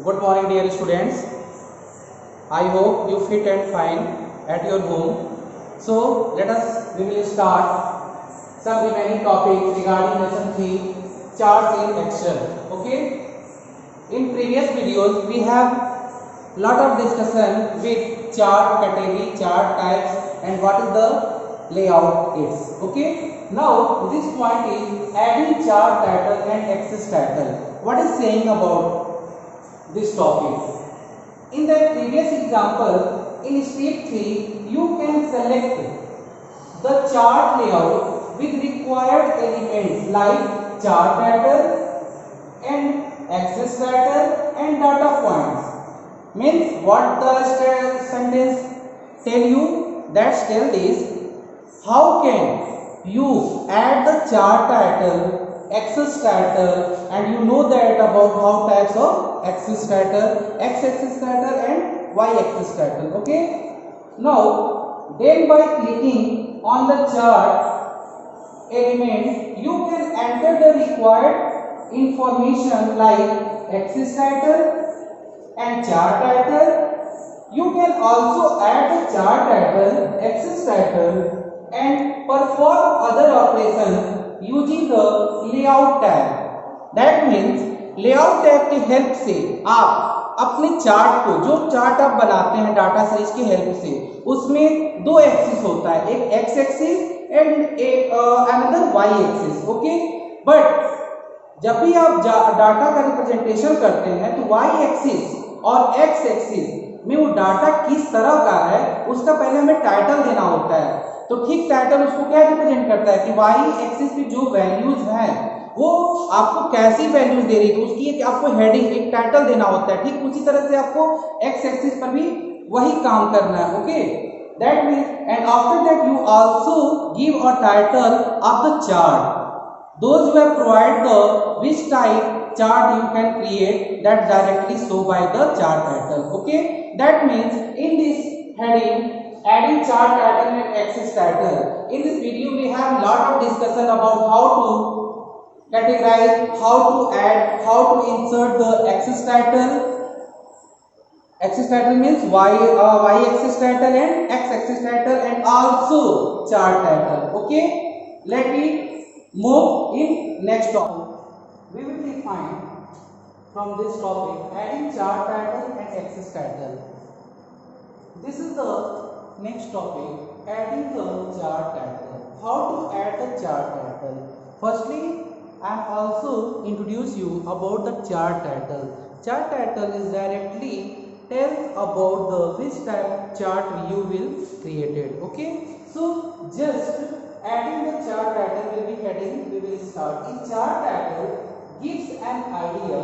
Good morning, dear students. I hope you fit and fine at your home. So we will start some remaining topics regarding lesson 3, charts in Excel. Okay. In previous videos, we have lot of discussion with chart category, chart types, and what is the layout is. Okay. Now this point is adding chart title and axis title. What is saying about this topic? In the previous example, in step 3, you can select the chart layout with required elements like chart title and axis title and data points. Means what the sentence tell you? That tell is how can you add the chart title, axis title, and you know that about how types of axis title, x-axis title and y-axis title. Okay. Now, then by clicking on the chart element, you can enter the required information like axis title and chart title. You can also add the chart title, axis title and perform other operations using the layout tab. That means layout tab के help से आप अपने chart को, जो chart आप बनाते हैं data series की हेल्प से, उसमें दो एक्सिस होता है, एक एक्स एक्सिस एंड एक another Y axis. Okay. But जब भी आप डाटा का रिप्रेजेंटेशन करते हैं तो वाई एक्सिस और एक्स एक्सिस में वो डाटा किस तरह का है उसका पहले हमें टाइटल देना होता है. तो ठीक टाइटल उसको क्या रिप्रेजेंट करता है कि वाई एक्सिस पे जो वैल्यूज हैं वो आपको कैसी वैल्यूज दे रही है, तो उसकी एक आपको हेडिंग, एक टाइटल देना होता है. ठीक उसी तरह से आपको एक्स एक्सिस पर भी वही काम करना है. Okay. That means and after that you also give a title of the chart. Those who have provide the which type chart you can create, that directly show by the chart title. Okay. That means in this heading, adding chart title and axis title, in this video we have lot of discussion about how to categorize, how to add, how to insert the axis title. Axis title means y axis title and x axis title and also chart title. Okay. Let me move in next topic. We will define from this topic adding chart title and axis title. This is the next topic, adding the chart title. How to add the chart title? Firstly, I am also introduce you about the chart title. Chart title is directly tells about the which type chart you will created. Okay. So just adding the chart title will be heading. We will start. In chart title gives an idea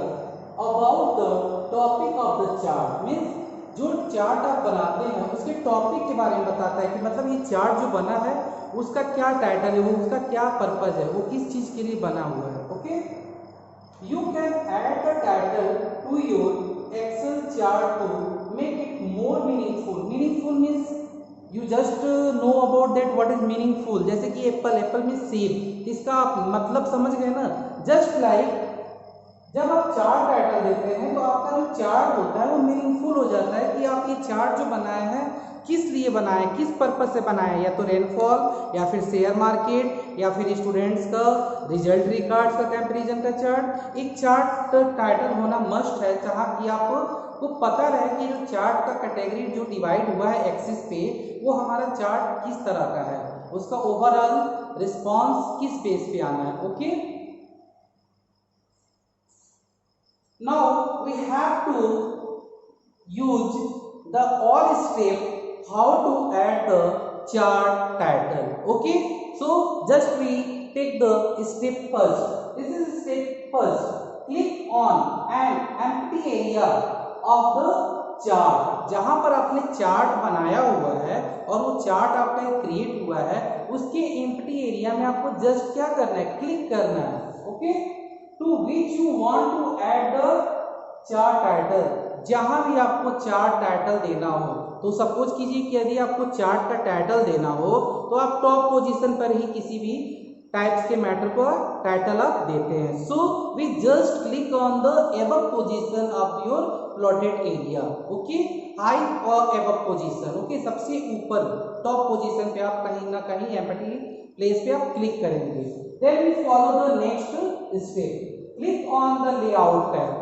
about the topic of the chart. Means जो chart आप बनाते हैं उसके topic के बारे में बताता है कि मतलब ये चार्ट जो बना है उसका क्या टाइटल है, वो उसका क्या पर्पज है, वो किस चीज के लिए बना हुआ है. Okay. You can add the title to your Excel chart to make it more meaningful. Meaningful means you just know about that what is meaningful. जैसे कि एप्पल मीन्स सेब, इसका आप मतलब समझ गए ना. जस्ट लाइक जब आप चार्ट टाइटल देते हैं तो आपका जो चार्ट होता है वो मीनिंगफुल हो जाता है कि आप ये चार्ट जो बनाए हैं किस लिए बनाए, किस पर्पज से बनाए, या तो रेनफॉल या फिर शेयर मार्केट या फिर स्टूडेंट्स का रिजल्ट रिकॉर्ड्स का कंपैरिजन का चार्ट. एक चार्ट टाइटल होना मस्ट है जहाँ की आपको पता रहे कि जो चार्ट का कैटेगरी जो डिवाइड हुआ है एक्सिस पे वो हमारा चार्ट किस तरह का है, उसका ओवरऑल रिस्पॉन्स किस बेस पे आना है. Okay. Now we have to use the all step how to add the chart title. Okay. So just we take the step first. This is step first. Click on an empty area of the chart. जहां पर आपने chart बनाया हुआ है और वो chart आपका create हुआ है उसके एम्प्टी एरिया में आपको जस्ट क्या करना है, क्लिक करना है. Okay. To which you want to add the chart title. जहां भी आपको चार्ट टाइटल देना हो, तो सपोज कीजिए कि यदि आपको चार्ट का टाइटल देना हो तो आप टॉप पोजीशन पर ही किसी भी टाइप्स के मैटर को टाइटल आप देते हैं। So we just click on the above position of your plotted area. Okay, high और एबव पोजीशन। ओके, सबसे ऊपर टॉप पोजीशन पे आप कहीं ना कहीं एम्प्टी प्लेस पे आप क्लिक करेंगे। Then we follow the next step, click on the layout tab.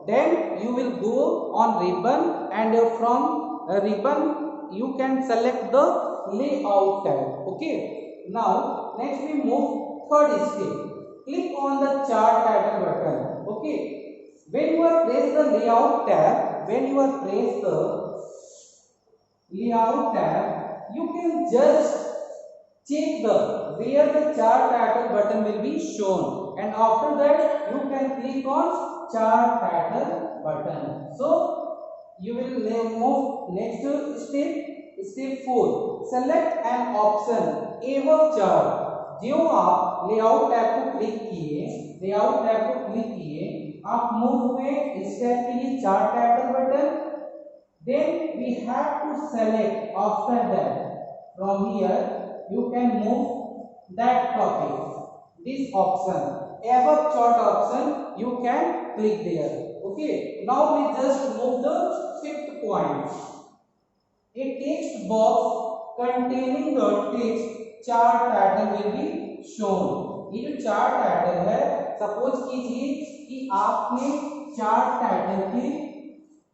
Then you will go on ribbon and from ribbon you can select the layout tab. Okay, now next we move third step, click on the chart title button. Okay, when you are press the layout tab, when you are press the layout tab, you can just check the where the chart title button will be shown, and after that you can click on chart title button. So you will move next step 4, select an option above chart. जो आप layout tab को click किए, आप move हुए step के लिए chart title button. Then we have to select after that from here you can move that topic, this option above chart option you can click there. Okay, now we just move the fifth point, a text box containing the text chart title will be shown. ये जो chart title है, suppose कीजिए कि आपने chart title की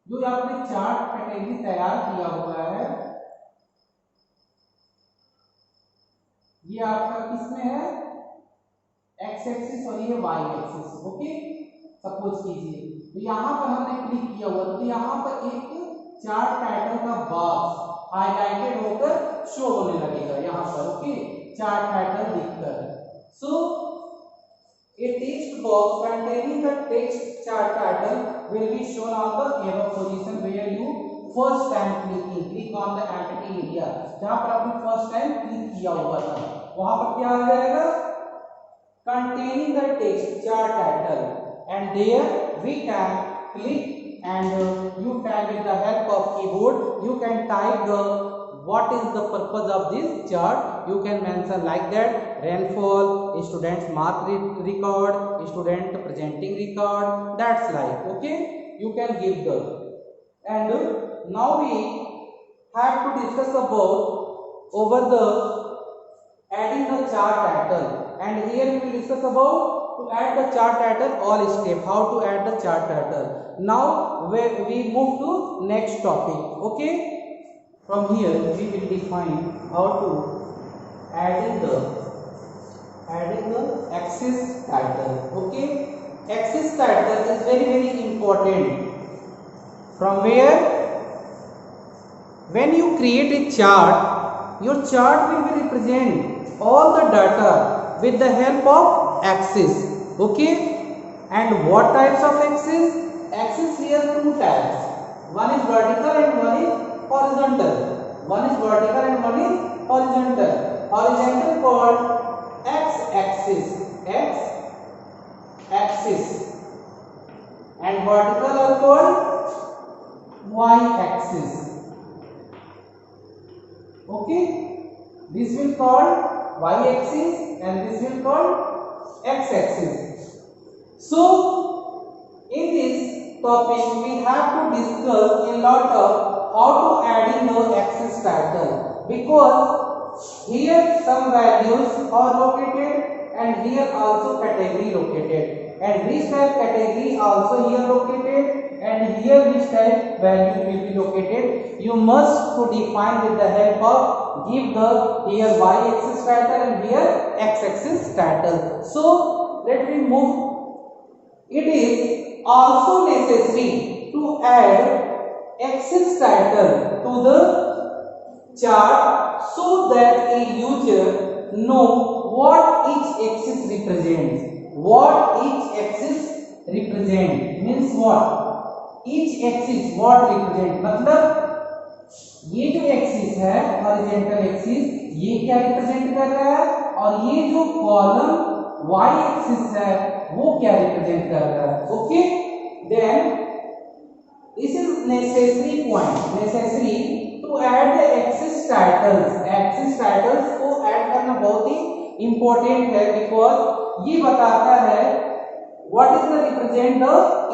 जो आपने chart category तैयार किया हुआ है, ये आपका किसमें है, एक्स एक्सिस और ये वाई एक्सिस। ओके, सपोज कीजिए तो यहाँ पर हमने क्लिक किया हुआ, तो यहाँ पर एक चार्ट टाइटल का बॉक्स हाईलाइटेड होकर शो होने लगेगा यहाँ पर। ओके, चार्ट टाइटल दिखकर। So a text box containing the text chart title will be shown on the above position where you first time click on the empty area। जहां पर आपने first time click किया हुआ था वहां पर क्या आ जाएगा, containing the text chart title, and there we can click and you can with the help of keyboard you can type the what is the purpose of this chart. You can mention like that, rainfall, students mark record, student presenting record, that's like. Okay, you can give the, and now we have to discuss about over the adding the chart title, and here we will discuss about to add the chart title all step, how to add the chart title. Now we move to next topic. Okay, from here we will define how to adding the axis title. Okay, axis title is very important. From where, when you create a chart, your chart will be represent all the data with the help of axis. Okay, and what types of axis? Axis here two types, one is vertical and one is horizontal. One is vertical and one is horizontal. Horizontal called x axis, and vertical are called y axis. Okay, this will called y axis and this will called x axis. So in this topic we have to discuss a lot of how to add in the axis title, because here some values are located and here also category located, and this type category also here located, and here this type value will be located. You must to define with the help of give the here y axis title and here x axis title. So let me move. It is also necessary to add axis title to the chart so that a user know what each axis represents. What each axis represent means what? Each axis what represent, मतलब ये जो axis है horizontal axis ये क्या represent कर रहा है, और ये जो कॉलम वाई एक्सिस है वो क्या रिप्रेजेंट कर रहा है. Okay, then this is necessary point, necessary to add the axis titles. axis titles को ऐड करना बहुत ही इम्पोर्टेंट है बिकॉज ये बताता है what is the represent the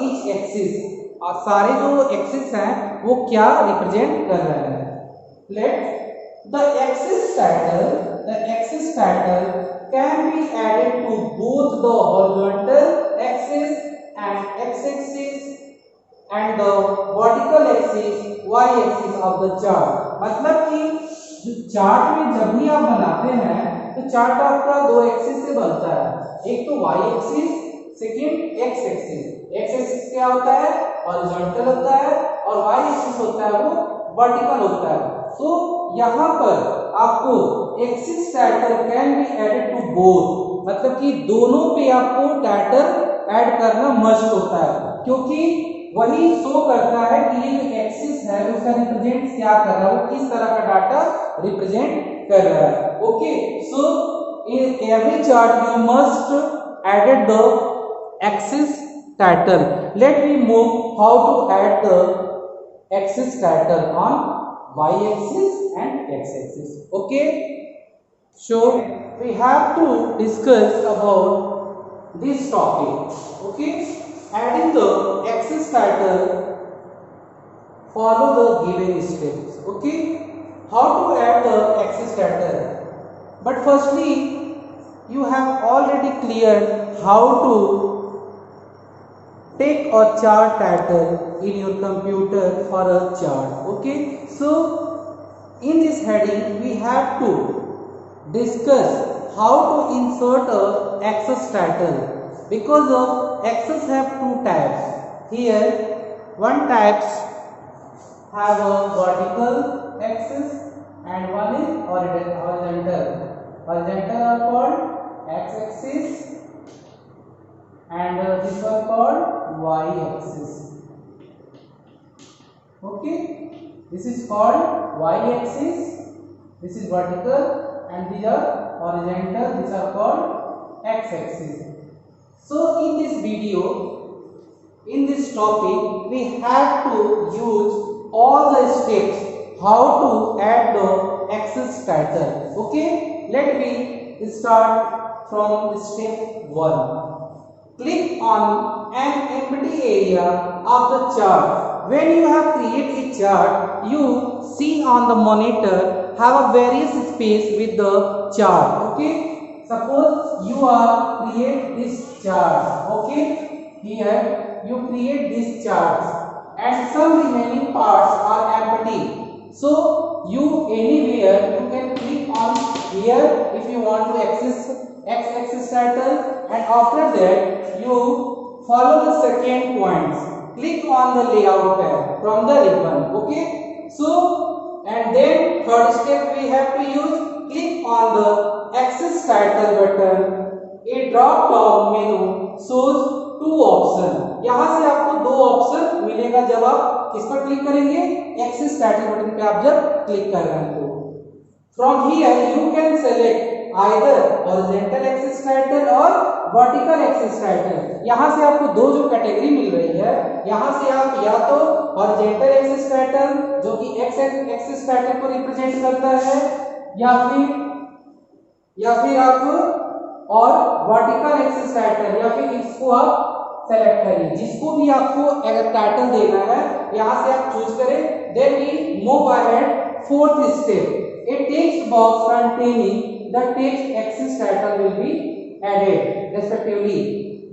each axis, और सारे जो एक्सिस हैं वो क्या रिप्रेजेंट कर रहे हैं. Let the axis title can be added to both the horizontal axis and x-axis and the vertical axis y-axis of the chart. मतलब कि जो चार्ट में जब भी आप बनाते हैं तो चार्ट आपका दो एक्सिस से बनता है, एक तो y axis, second x axis. x axis क्या होता है? हॉरिजॉन्टल होता है, और y एक्सिस होता है वो वर्टिकल होता है. तो यहाँ पर आपको axis title can be added to both, मतलब कि दोनों पे आपको टाइटल ऐड करना मस्ट होता है, क्योंकि वही शो करता है कि ये जो एक्सिस है उसका रिप्रेजेंट क्या कर रहा है, वो किस तरह का डाटा रिप्रेजेंट कर रहा है. Okay, so in every chart you must added the axis title. Let me move how to add the axis title on y-axis and x-axis. Okay, so we have to discuss about this topic. Okay, adding the axis title, follow the given steps. Okay, how to add the axis title? But firstly, you have already cleared how to take a chart title in your computer for a chart. Okay, so in this heading we have to discuss how to insert a axis title, because of axis have two types. Here one types have a vertical axis and one is horizontal. Horizontal are called x-axis and this was called y-axis. Okay, this is called y-axis, this is vertical, and these are horizontal, these are called x-axis. So in this video, in this topic, we have to use all the steps how to add the axis title. Okay, let me start from step 1. Click on an empty area of the chart. When you have created a chart, you see on the monitor have a various space with the chart. Okay, suppose you are create this chart. Okay, here you create this chart and some remaining parts are empty. So you anywhere you can click on here if you want to access x-axis title, and after that you follow the second points. Click on the layout tab from the ribbon. Okay, so and then third step we have to use, click on the axis title button. A drop down menu shows two option. यहाँ से आपको दो option मिलेगा जब आप किस पर click करेंगे, एक्सिस टाइटल बटन पे आप जब क्लिक कर रहे हैं तो from here you can select either horizontal axis title और vertical axis title. यहाँ से आपको दो जो कैटेगरी मिल रही है, यहाँ से आप या तो horizontal axis title जो कि x axis title को रिप्रेजेंट करता है, या फिर आप और vertical axis title, या फिर इसको आप सेलेक्ट करिए. जिसको भी आपको अगर टाइटल देना है यहाँ से आप चूज करें. Then we move ahead. Fourth step, a text box containing the text axis title will be added respectively.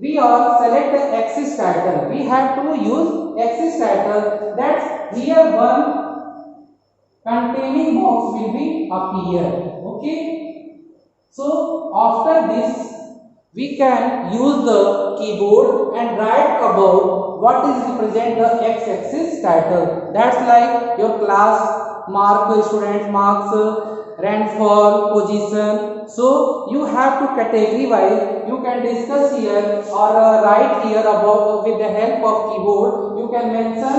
We all select the axis title. We have to use axis title. That's here one containing box will be appear. Okay. So after this we can use the keyboard and write about what is represent the x-axis title. That's like your class mark, student marks, rainfall, position. So you have to category wise. You can discuss here or write here about with the help of keyboard. You can mention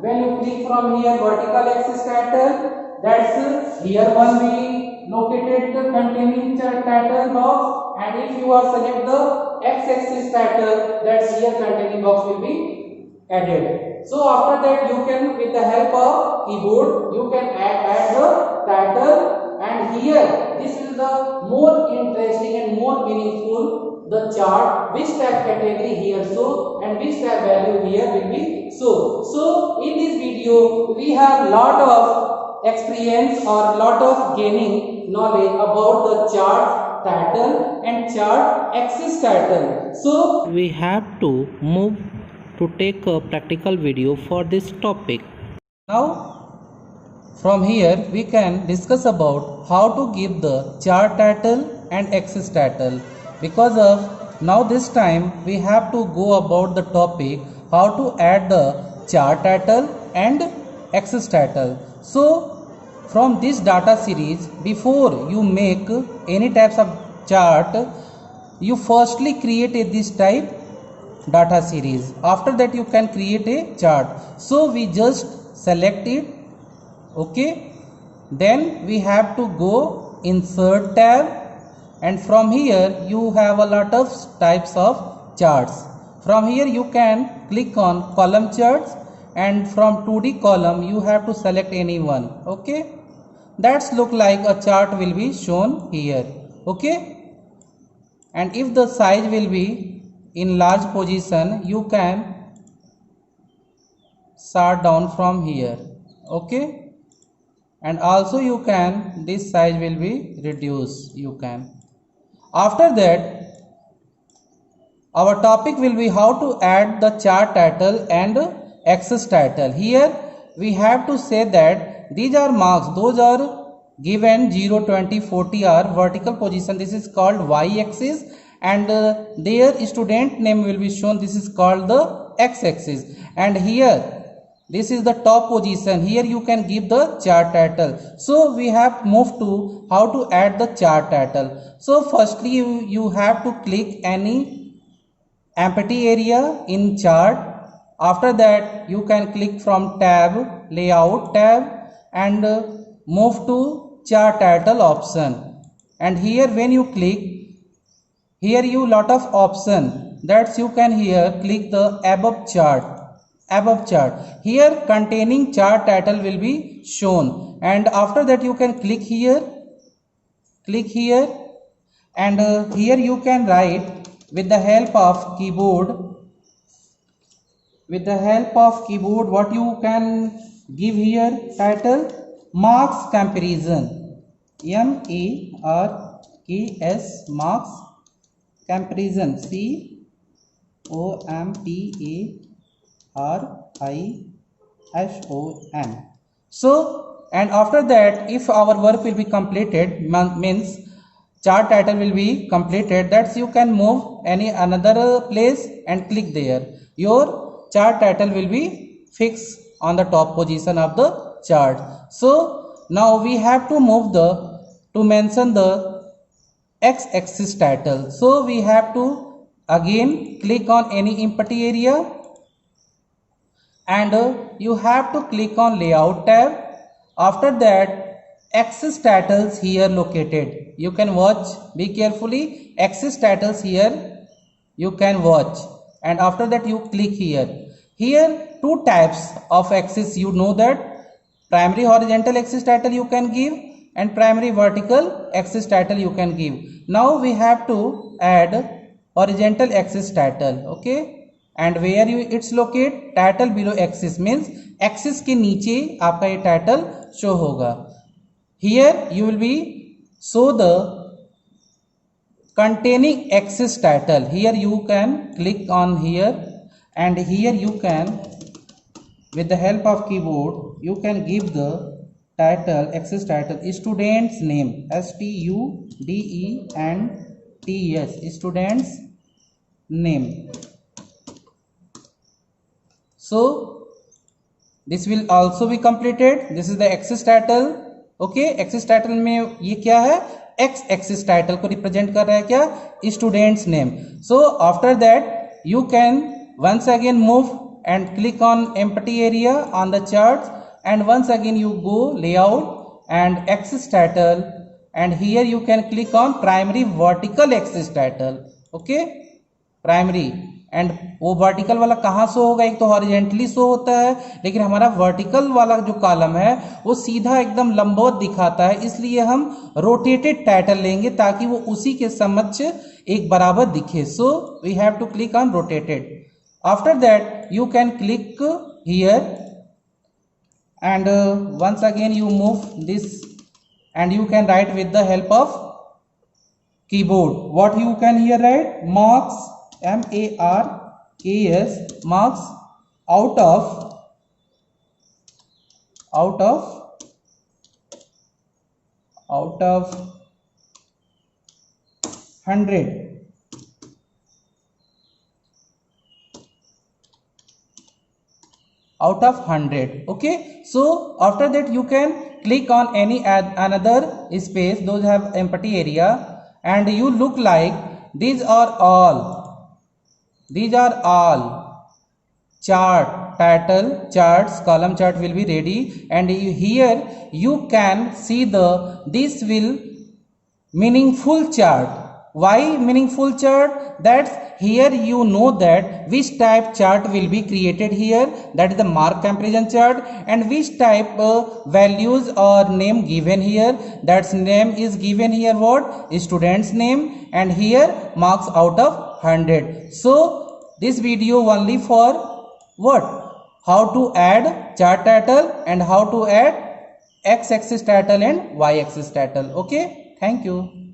when you click from here vertical axis title. That's here one will be located containing title box, and if you are select the x-axis title, that's here containing box will be added. So after that you can with the help of keyboard you can add the title, and here this is the more interesting and more meaningful the chart, which tab category here show and which tab value here will be show. So in this video we have lot of experience or lot of gaining knowledge about the chart title and chart axis title. So we have to move to take a practical video for this topic. Now from here we can discuss about how to give the chart title and axis title. Because of now this time we have to go about the topic how to add the chart title and axis title. So from this data series, before you make any types of chart, you firstly create this type data series. After that you can create a chart. So we just select it, okay, then we have to go insert tab, and from here you have a lot of types of charts. From here you can click on column charts, and from 2D column you have to select any one. Okay, that's look like a chart will be shown here. Okay, and if the size will be in large position, you can sort down from here. Okay, and also you can, this size will be reduced, you can. After that our topic will be how to add the chart title and axis title. Here we have to say that these are marks, those are given 0, 20, 40 are vertical position, this is called y-axis, and their student name will be shown, this is called the x-axis, and here this is the top position, here you can give the chart title. So we have moved to how to add the chart title. So firstly you have to click any empty area in chart. After that you can click from tab, layout tab, and move to chart title option, and here when you click, here you lot of option, that's you can here click the above chart, here containing chart title will be shown, and after that you can click here, and here you can write with the help of keyboard, what you can give here title, marks comparison, M-A-R-K-S, marks comparison, C-O-M-P-A-R-I-S-O-N. So, and after that if our work will be completed, means chart title will be completed, that's you can move any another place and click there, your chart title will be fixed on the top position of the chart. So now we have to move to mention the x-axis title. So we have to again click on any empty area, and you have to click on layout tab. After that axis titles here located, you can watch, be carefully, axis titles here you can watch, and after that you click here. Here two types of axis, you know that primary horizontal axis title you can give and primary vertical axis title you can give. Now we have to add horizontal axis title. Okay, and where you it's locate, title below axis, means axis के नीचे आपका ये title show होगा. Here you will be show the containing axis title, here you can click on here, and here you can with the help of keyboard you can give the title, axis title, student's name, students, student's name. So this will also be completed. This is the axis title. Okay, axis title में ये क्या है, x axis title को represent कर रहा है क्या, student's name. So after that you can once again move and click on empty area on the charts, and once again you go layout and axis title, and here you can click on primary vertical axis title. Okay, primary and वो vertical वाला कहाँ show होगा, एक तो horizontally show होता है, लेकिन हमारा वर्टिकल वाला जो कॉलम है वो सीधा एकदम लंबवत दिखाता है, इसलिए हम रोटेटेड टाइटल लेंगे ताकि वो उसी के समक्ष एक बराबर दिखे. So we have to click on rotated. After that you can click here and once again you move this and you can write with the help of keyboard. What you can here write? Marks, M-A-R-K-S, marks out of 100. Out of 100. Okay, so after that you can click on any another space, those have empty area, and you look like these are all chart, title, charts, column chart will be ready, and here you can see this will meaningful chart. Why meaningful chart? That's here you know that which type chart will be created here, that is the mark comparison chart, and which type values or name given here, that's name is given here what, student's name, and here marks out of 100. So this video only for what, how to add chart title and how to add x axis title and y axis title. Okay, thank you.